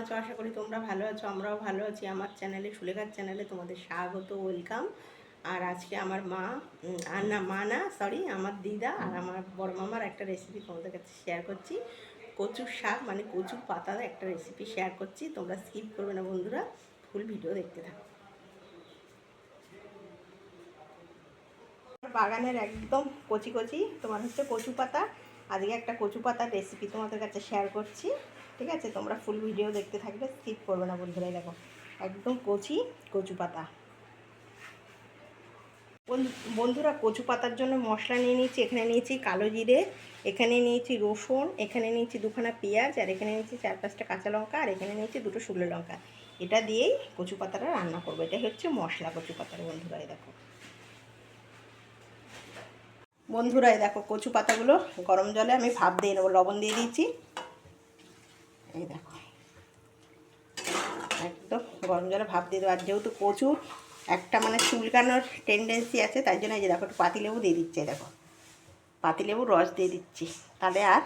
আছো? আশা করি তোমরা ভালো আছো, আমরাও ভালো আছি। আমার চ্যানেলে, সুলেখার চ্যানেলে তোমাদের স্বাগত, ওয়েলকাম। আর আজকে আমার মা আর না মা না সরি আমার দিদা আর আমার বড় মামার একটা রেসিপি তোমাদের কাছে শেয়ার করছি। কচুর শাক মানে কচুর পাতার একটা রেসিপি শেয়ার করছি। তোমরা স্কিপ করবে না বন্ধুরা, ফুল ভিডিও দেখতে থাকো। বাগানের একদম কচি কচি তোমার হচ্ছে কচু পাতা। আজকে একটা কচু পাতার রেসিপি তোমাদের কাছে শেয়ার করছি, ঠিক আছে? তোমরা ফুল ভিডিও দেখতে থাকবে, স্কিপ করবে না বন্ধুরা। দেখো একদম কচি কচু পাতা। বন্ধুরা, কচু পাতার জন্য মশলা নিয়ে নিয়েছি। এখানে নিয়েছি কালো জিরে, এখানে নিয়েছি রসুন, এখানে নিয়েছি দুখানা পেঁয়াজ, আর এখানে নিয়েছি 4-5টা কাঁচা লঙ্কা, আর এখানে নিয়েছি 2টো শুকনো লঙ্কা। এটা দিয়েই কচু পাতাটা রান্না করবো। এটা হচ্ছে মশলা কচু পাতার। বন্ধুরা দেখো, দেখো কচু পাতাগুলো গরম জলে আমি ভাপ দিয়ে নেবো, লবণ দিয়ে দিয়েছি। এই দেখো একদম গরম জলে ভাপ দিয়ে দেবো। আর যেহেতু কচুর একটা মানে চুলকানোর টেন্ডেন্সি আছে, তাই জন্য এই যে দেখো একটু পাতিলেবু দিয়ে দিচ্ছে। দেখো পাতিলেবুর রস দিয়ে দিচ্ছি, তাহলে আর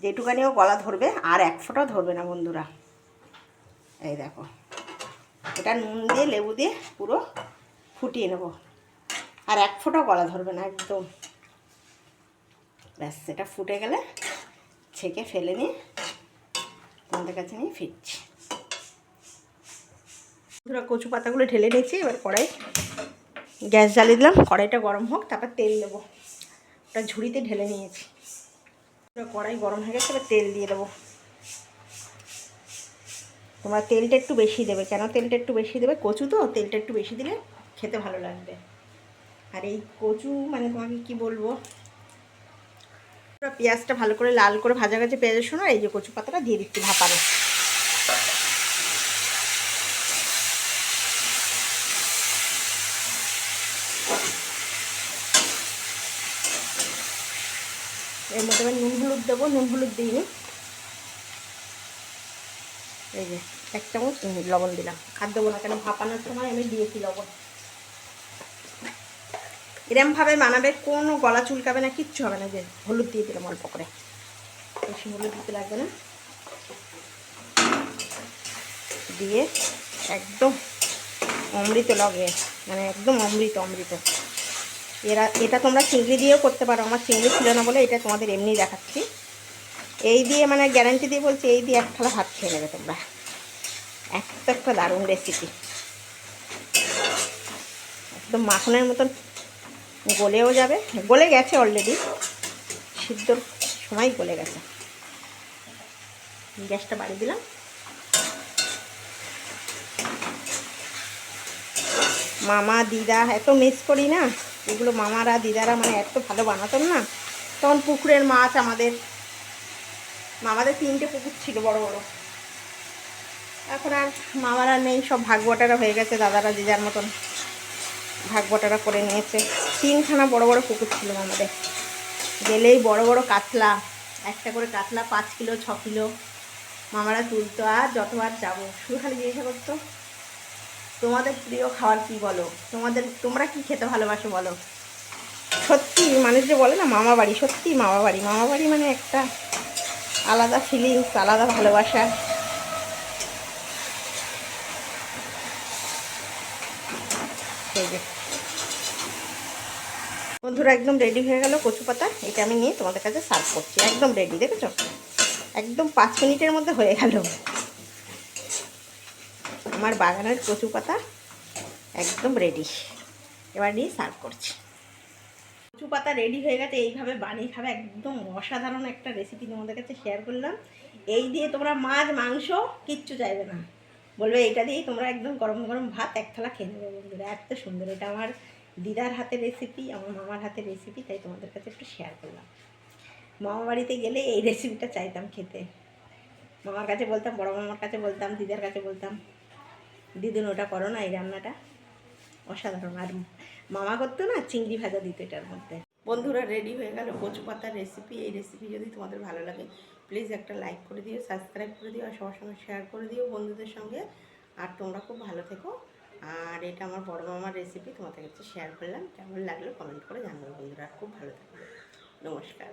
যেটুকানিও গলা ধরবে আর এক ফোঁটাও ধরবে না বন্ধুরা। এই দেখো এটা নুন দিয়ে লেবু দিয়ে পুরো ফুটিয়ে নেব, আর এক ফোঁটাও গলা ধরবে না একদম। ব্যাস এটা ফুটে গেলে ছেঁকে ফেলে নিয়ে তোমাদের কাছে নিয়ে ফিরছি। বন্ধুরা কচু পাতাগুলো ঢেলে নিয়েছি। এবার কড়াই গ্যাস জ্বালিয়ে দিলাম, কড়াইটা গরম হোক, তারপর তেল দেবো। ওটা ঝুড়িতে ঢেলে নিয়েছি। কড়াই গরম হয়ে গেছে, এবার তেল দিয়ে দেবো। তোমরা তেলটা একটু বেশি দেবে। কেন তেলটা একটু বেশি দেবে? কচু তো, তেলটা একটু বেশি দিলে খেতে ভালো লাগবে। আর এই কচু মানে তোমাকে কি বলবো, পেঁয়াজটা ভালো করে লাল করে ভাজা গেছে পেঁয়াজের সময় এই যে কচু পাতাটা দিয়ে দিচ্ছি ভাপানো। এর মধ্যে আমি নুন হলুদ দেবো, নুন হলুদ দিইনি। এই যে 1 চামচ লবণ দিলাম। আর দেবো না, কেন ভাপানোর সময় আমি দিয়েছি লবণ। এরমভাবে বানাবে, কোনো গলা চুলকাবে না, কিচ্ছু হবে না। যে হলুদ দিয়ে দিলাম অল্প করে, বেশি হলুদ দিতে লাগবে না। দিয়ে একদম অমৃত লাগে, মানে একদম অমৃত অমৃত। এটা তোমরা চিংড়ি দিয়েও করতে পারো। আমার চিংড়ি ছিল না বলে এটা তোমাদের এমনি দেখাচ্ছি। এই দিয়ে মানে গ্যারান্টি দিয়ে বলছি, এই দিয়ে 1 থালা ভাত খেয়ে নেবে তোমরা। একটা দারুণ রেসিপি, একদম মাখনের মতন গলেও যাবে। গলে গেছে অলরেডি, সিদ্ধর সময় গলে গেছে। গ্যাসটা বাড়িয়ে দিলাম। মামা দিদা এত মিস করি না এগুলো। মামারা দিদারা মানে এত ভালো বানাতেন না। তখন পুকুরের মাছ আমাদের 3টে পুকুর ছিল বড় বড়। এখন আর মামারা নেই, সব ভাগবটারা হয়ে গেছে। দাদারা যে যার মতন ভাগবটারা করে নিয়েছে। 3খানা বড় বড় পুকুর ছিল আমাদের। গেলেই বড় বড় কাতলা, একটা করে কাতলা 5 কিলো 6 কিলো মামারা তুলতো। আর যতবার যাবো শুধু খালি জিজ্ঞাসা করতো, তোমাদের প্রিয় খাবার কি বলো, তোমরা কি খেতে ভালোবাসো বলো। সত্যি মানুষ যে বলে না মামা বাড়ি, সত্যি মামা বাড়ি মানে একটা আলাদা ফিলিংস, আলাদা ভালোবাসা। বন্ধুরা একদম রেডি হয়ে গেল কচু পাতা। এটা আমি নিয়ে তোমাদের কাছে সার্ভ করছি। একদম রেডি, দেখেছো? একদম 5 মিনিটের মধ্যে হয়ে গেল আমার বাগানের কচু পাতা, একদম রেডি। এবার নিয়ে সার্ভ করছি। কচু পাতা রেডি হয়ে গেছে। এইভাবে বানিয়ে খাবে, একদম অসাধারণ একটা রেসিপি তোমাদের কাছে শেয়ার করলাম। এই দিয়ে তোমরা মাছ মাংস কিচ্ছু চাইবে না, বলবে এটা দিয়েই তোমরা একদম গরম গরম ভাত 1 থালা খেয়ে নেবে বন্ধুরা। এত সুন্দর। এটা আমার দিদার হাতের রেসিপি, আমার মামার হাতের রেসিপি, তাই তোমাদের কাছে একটু শেয়ার করলাম। মামা বাড়িতে গেলে এই রেসিপিটা চাইতাম খেতে। মামার কাছে বলতাম, বড় মামার কাছে বলতাম, দিদার কাছে বলতাম, দিদিন ওটা করো না, এই রান্নাটা অসাধারণ। আর মামা করতো না, চিংড়ি ভাজা দিত এটার মধ্যে। বন্ধুরা রেডি হয়ে গেল কচু পাতার রেসিপি। এই রেসিপি যদি তোমাদের ভালো লাগে প্লিজ একটা লাইক করে দিও, সাবস্ক্রাইব করে দিও, আর সবার সঙ্গে শেয়ার করে দিও বন্ধুদের সঙ্গে। আর তোমরা খুব ভালো থেকো। আর এটা আমার বড় মামার রেসিপি তোমাদের কাছে শেয়ার করলাম। কেমন লাগলো কমেন্ট করে জানাবে বন্ধুরা। খুব ভালো থাকবে। নমস্কার।